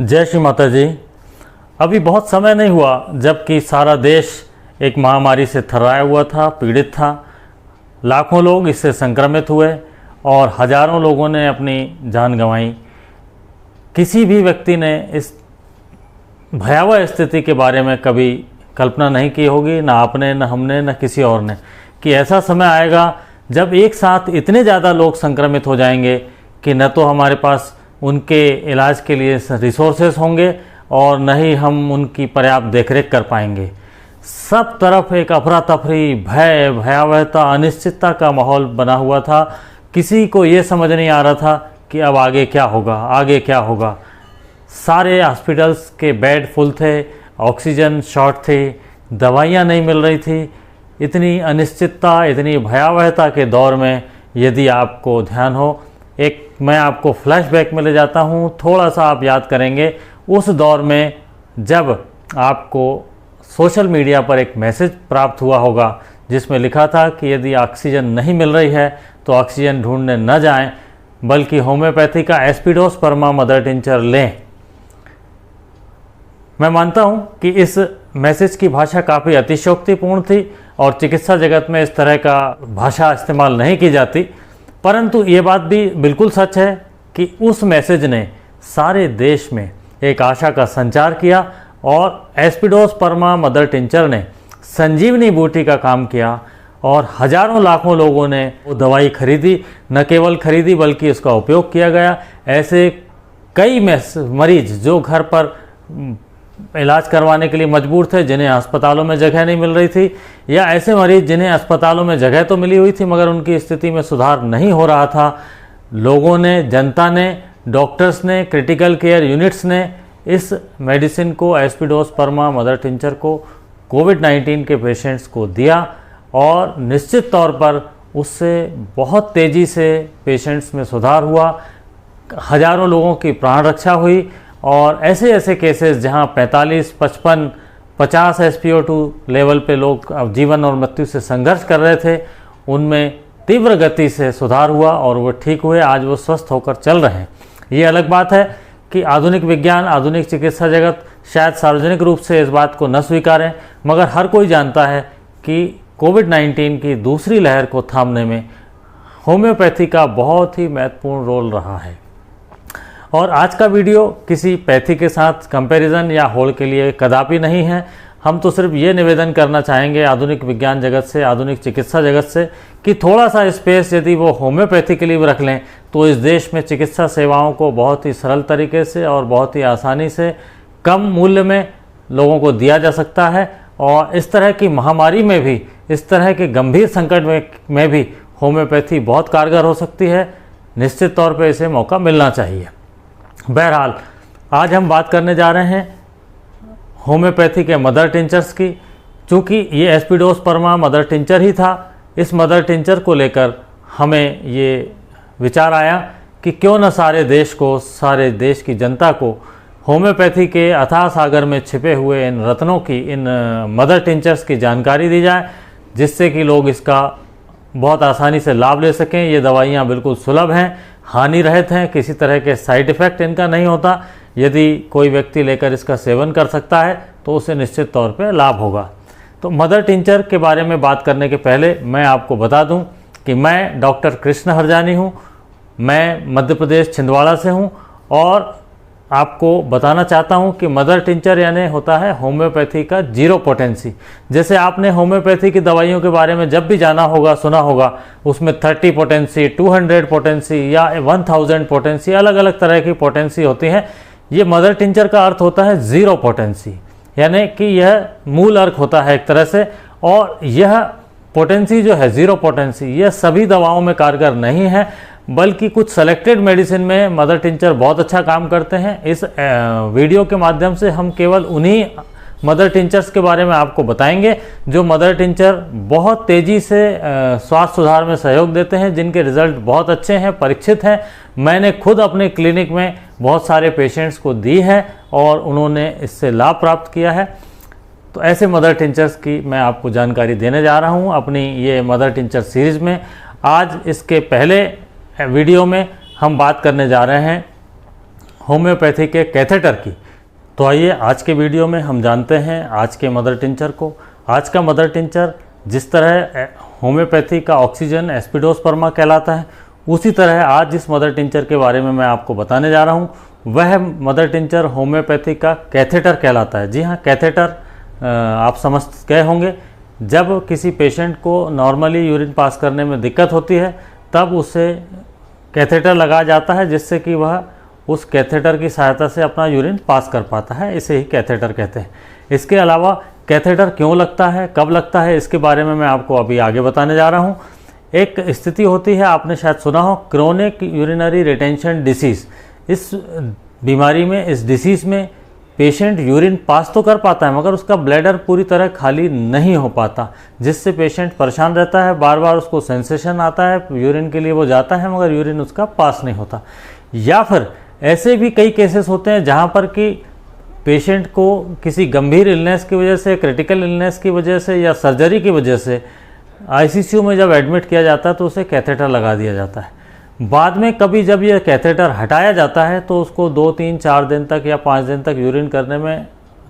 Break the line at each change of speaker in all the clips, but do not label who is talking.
जय श्री माता जी। अभी बहुत समय नहीं हुआ जबकि सारा देश एक महामारी से थर्राया हुआ था, पीड़ित था। लाखों लोग इससे संक्रमित हुए और हजारों लोगों ने अपनी जान गंवाई। किसी भी व्यक्ति ने इस भयावह स्थिति के बारे में कभी कल्पना नहीं की होगी, ना आपने, ना हमने, ना किसी और ने, कि ऐसा समय आएगा जब एक साथ इतने ज़्यादा लोग संक्रमित हो जाएंगे कि न तो हमारे पास उनके इलाज के लिए रिसोर्सेस होंगे और न ही हम उनकी पर्याप्त देखरेख कर पाएंगे। सब तरफ एक अफरा तफरी, भय, भयावहता, अनिश्चितता का माहौल बना हुआ था। किसी को ये समझ नहीं आ रहा था कि अब आगे क्या होगा, आगे क्या होगा। सारे हॉस्पिटल्स के बेड फुल थे, ऑक्सीजन शॉर्ट थी, दवाइयाँ नहीं मिल रही थी। इतनी अनिश्चितता, इतनी भयावहता के दौर में यदि आपको ध्यान हो, एक मैं आपको फ्लैशबैक में ले जाता हूँ। थोड़ा सा आप याद करेंगे उस दौर में जब आपको सोशल मीडिया पर एक मैसेज प्राप्त हुआ होगा जिसमें लिखा था कि यदि ऑक्सीजन नहीं मिल रही है तो ऑक्सीजन ढूंढने न जाएं, बल्कि होम्योपैथी का एस्पिडोस्पर्मा मदर टिंचर लें। मैं मानता हूं कि इस मैसेज की भाषा काफ़ी अतिशयोक्तिपूर्ण थी और चिकित्सा जगत में इस तरह का भाषा इस्तेमाल नहीं की जाती, परंतु ये बात भी बिल्कुल सच है कि उस मैसेज ने सारे देश में एक आशा का संचार किया और एस्पिडोस्पर्मा मदर टिंचर ने संजीवनी बूटी का काम किया और हजारों लाखों लोगों ने वो दवाई खरीदी। न केवल खरीदी बल्कि उसका उपयोग किया गया। ऐसे कई मरीज जो घर पर इलाज करवाने के लिए मजबूर थे, जिन्हें अस्पतालों में जगह नहीं मिल रही थी, या ऐसे मरीज जिन्हें अस्पतालों में जगह तो मिली हुई थी मगर उनकी स्थिति में सुधार नहीं हो रहा था, लोगों ने, जनता ने, डॉक्टर्स ने, क्रिटिकल केयर यूनिट्स ने इस मेडिसिन को, एस्पिडोस्पर्मा मदर टिंचर को कोविड-19 के पेशेंट्स को दिया और निश्चित तौर पर उससे बहुत तेज़ी से पेशेंट्स में सुधार हुआ। हजारों लोगों की प्राण रक्षा हुई और ऐसे ऐसे केसेस जहां 45, 55, 50 SpO2 लेवल पे लोग जीवन और मृत्यु से संघर्ष कर रहे थे, उनमें तीव्र गति से सुधार हुआ और वो ठीक हुए। आज वो स्वस्थ होकर चल रहे हैं। ये अलग बात है कि आधुनिक विज्ञान, आधुनिक चिकित्सा जगत शायद सार्वजनिक रूप से इस बात को न स्वीकारें, मगर हर कोई जानता है कि कोविड-19 की दूसरी लहर को थामने में होम्योपैथी का बहुत ही महत्वपूर्ण रोल रहा है। और आज का वीडियो किसी पैथी के साथ कंपैरिजन या होड़ के लिए कदापि नहीं है। हम तो सिर्फ ये निवेदन करना चाहेंगे आधुनिक विज्ञान जगत से, आधुनिक चिकित्सा जगत से, कि थोड़ा सा स्पेस यदि वो होम्योपैथी के लिए भी रख लें तो इस देश में चिकित्सा सेवाओं को बहुत ही सरल तरीके से और बहुत ही आसानी से कम मूल्य में लोगों को दिया जा सकता है। और इस तरह की महामारी में भी, इस तरह के गंभीर संकट में भी होम्योपैथी बहुत कारगर हो सकती है। निश्चित तौर पर इसे मौका मिलना चाहिए। बहरहाल आज हम बात करने जा रहे हैं होम्योपैथी के मदर टिंचर्स की। चूँकि ये एस्पिडोस्पर्मा मदर टिंचर ही था, इस मदर टिंचर को लेकर हमें ये विचार आया कि क्यों न सारे देश को, सारे देश की जनता को होम्योपैथी के अथाह सागर में छिपे हुए इन रत्नों की, इन मदर टिंचर्स की जानकारी दी जाए, जिससे कि लोग इसका बहुत आसानी से लाभ ले सकें। ये दवाइयाँ बिल्कुल सुलभ हैं, हानि रहित हैं, किसी तरह के साइड इफ़ेक्ट इनका नहीं होता। यदि कोई व्यक्ति लेकर इसका सेवन कर सकता है तो उसे निश्चित तौर पे लाभ होगा। तो मदर टिंचर के बारे में बात करने के पहले मैं आपको बता दूं कि मैं डॉक्टर कृष्ण हरजानी हूं। मैं मध्य प्रदेश छिंदवाड़ा से हूं और आपको बताना चाहता हूं कि मदर टिंचर यानी होता है होम्योपैथी का जीरो पोटेंसी। जैसे आपने होम्योपैथी की दवाइयों के बारे में जब भी जाना होगा, सुना होगा, उसमें 30 पोटेंसी, 200 पोटेंसी या 1000 पोटेंसी, अलग अलग तरह की पोटेंसी होती है। ये मदर टिंचर का अर्थ होता है जीरो पोटेंसी, यानी कि यह मूल अर्क होता है एक तरह से। और यह पोटेंसी जो है, जीरो पोटेंसी, यह सभी दवाओं में कारगर नहीं है, बल्कि कुछ सेलेक्टेड मेडिसिन में मदर टिंचर बहुत अच्छा काम करते हैं। इस वीडियो के माध्यम से हम केवल उन्हीं मदर टिंचर्स के बारे में आपको बताएंगे जो मदर टिंचर बहुत तेज़ी से स्वास्थ्य सुधार में सहयोग देते हैं, जिनके रिजल्ट बहुत अच्छे हैं, परीक्षित हैं। मैंने खुद अपने क्लिनिक में बहुत सारे पेशेंट्स को दी है और उन्होंने इससे लाभ प्राप्त किया है। तो ऐसे मदर टिंचर्स की मैं आपको जानकारी देने जा रहा हूँ अपनी ये मदर टिंचर सीरीज़ में। आज इसके पहले वीडियो में हम बात करने जा रहे हैं होम्योपैथी के कैथेटर की। तो आइए आज के वीडियो में हम जानते हैं आज के मदर टिंचर को। आज का मदर टिंचर जिस तरह होम्योपैथी का ऑक्सीजन एस्पिडोस्पर्मा कहलाता है, उसी तरह आज जिस मदर टिंचर के बारे में मैं आपको बताने जा रहा हूँ वह मदर टिंचर होम्योपैथी का कैथेटर कहलाता है। जी हाँ, कैथेटर आप समझ गए होंगे। जब किसी पेशेंट को नॉर्मली यूरिन पास करने में दिक्कत होती है तब उसे कैथेटर लगाया जाता है, जिससे कि वह उस कैथेटर की सहायता से अपना यूरिन पास कर पाता है। इसे ही कैथेटर कहते हैं। इसके अलावा कैथेटर क्यों लगता है, कब लगता है, इसके बारे में मैं आपको अभी आगे बताने जा रहा हूँ। एक स्थिति होती है, आपने शायद सुना हो, क्रोनिक यूरिनरी रिटेंशन डिसीज़। इस बीमारी में, इस डिसीज़ में पेशेंट यूरिन पास तो कर पाता है मगर उसका ब्लैडर पूरी तरह खाली नहीं हो पाता, जिससे पेशेंट परेशान रहता है। बार बार उसको सेंसेशन आता है, यूरिन के लिए वो जाता है मगर यूरिन उसका पास नहीं होता। या फिर ऐसे भी कई केसेस होते हैं जहाँ पर कि पेशेंट को किसी गंभीर इलनेस की वजह से, क्रिटिकल इलनेस की वजह से या सर्जरी की वजह से आईसीयू में जब एडमिट किया जाता है तो उसे कैथेटर लगा दिया जाता है। बाद में कभी जब यह कैथेटर हटाया जाता है तो उसको 2, 3, 4 दिन तक या 5 दिन तक यूरिन करने में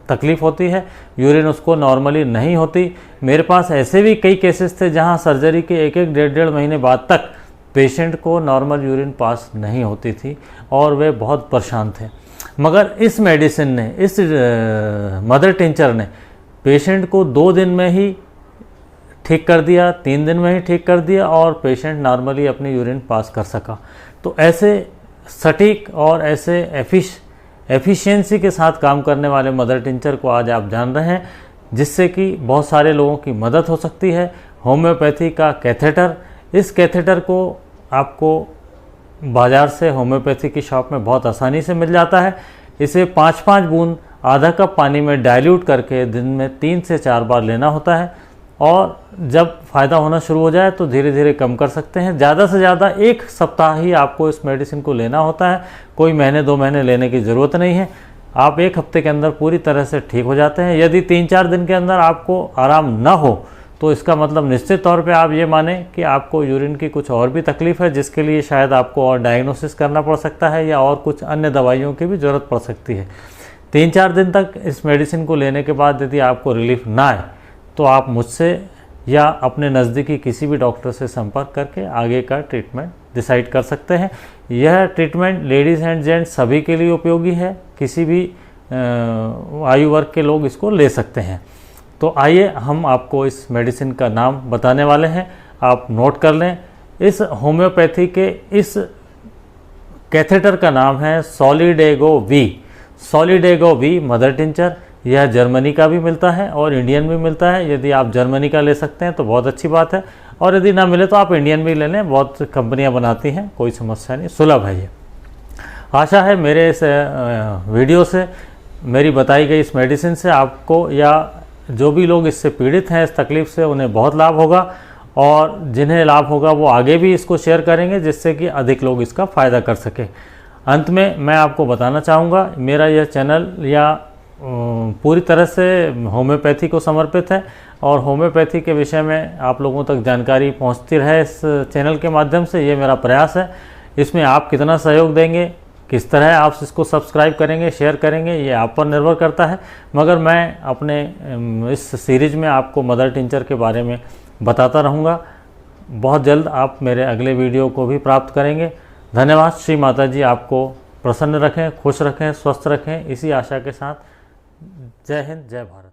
तकलीफ़ होती है, यूरिन उसको नॉर्मली नहीं होती। मेरे पास ऐसे भी कई केसेस थे जहां सर्जरी के 1-1, 1.5 महीने बाद तक पेशेंट को नॉर्मल यूरिन पास नहीं होती थी और वे बहुत परेशान थे। मगर इस मेडिसिन ने, इस मदर टिंचर ने पेशेंट को 2 दिन में ही ठीक कर दिया, 3 दिन में ही ठीक कर दिया और पेशेंट नॉर्मली अपनी यूरिन पास कर सका। तो ऐसे सटीक और ऐसे एफिशिएंसी के साथ काम करने वाले मदर टिंचर को आज आप जान रहे हैं, जिससे कि बहुत सारे लोगों की मदद हो सकती है। होम्योपैथी का कैथेटर, इस कैथेटर को आपको बाज़ार से होम्योपैथी की शॉप में बहुत आसानी से मिल जाता है। इसे 5-5 बूंद आधा कप पानी में डाइल्यूट करके दिन में 3 से 4 बार लेना होता है और जब फ़ायदा होना शुरू हो जाए तो धीरे धीरे कम कर सकते हैं। ज़्यादा से ज़्यादा 1 सप्ताह ही आपको इस मेडिसिन को लेना होता है, कोई महीने 2 महीने लेने की ज़रूरत नहीं है। आप 1 हफ्ते के अंदर पूरी तरह से ठीक हो जाते हैं। यदि 3-4 दिन के अंदर आपको आराम ना हो तो इसका मतलब निश्चित तौर पे आप ये माने कि आपको यूरिन की कुछ और भी तकलीफ़ है, जिसके लिए शायद आपको और डायग्नोसिस करना पड़ सकता है या और कुछ अन्य दवाइयों की भी ज़रूरत पड़ सकती है। 3-4 दिन तक इस मेडिसिन को लेने के बाद यदि आपको रिलीफ ना आए तो आप मुझसे या अपने नज़दीकी किसी भी डॉक्टर से संपर्क करके आगे का ट्रीटमेंट डिसाइड कर सकते हैं। यह ट्रीटमेंट लेडीज़ एंड जेंट्स सभी के लिए उपयोगी है, किसी भी आयु वर्ग के लोग इसको ले सकते हैं। तो आइए हम आपको इस मेडिसिन का नाम बताने वाले हैं, आप नोट कर लें। इस होम्योपैथी के इस कैथेटर का नाम है Solidago V. Solidago V mother tincture. यह जर्मनी का भी मिलता है और इंडियन भी मिलता है। यदि आप जर्मनी का ले सकते हैं तो बहुत अच्छी बात है, और यदि ना मिले तो आप इंडियन भी ले लें, बहुत कंपनियां बनाती हैं, कोई समस्या नहीं, सुलभ है ये। आशा है मेरे इस वीडियो से, मेरी बताई गई इस मेडिसिन से आपको या जो भी लोग इससे पीड़ित हैं, इस तकलीफ़ से, उन्हें बहुत लाभ होगा और जिन्हें लाभ होगा वो आगे भी इसको शेयर करेंगे, जिससे कि अधिक लोग इसका फ़ायदा कर सकें। अंत में मैं आपको बताना चाहूँगा, मेरा यह चैनल या पूरी तरह से होम्योपैथी को समर्पित है और होम्योपैथी के विषय में आप लोगों तक जानकारी पहुंचती रहे इस चैनल के माध्यम से, ये मेरा प्रयास है। इसमें आप कितना सहयोग देंगे, किस तरह आप इसको सब्सक्राइब करेंगे, शेयर करेंगे, ये आप पर निर्भर करता है। मगर मैं अपने इस सीरीज़ में आपको मदर टिंचर के बारे में बताता रहूँगा। बहुत जल्द आप मेरे अगले वीडियो को भी प्राप्त करेंगे। धन्यवाद। श्री माता जी आपको प्रसन्न रखें, खुश रखें, स्वस्थ रखें, इसी आशा के साथ जय हिंद, जय भारत।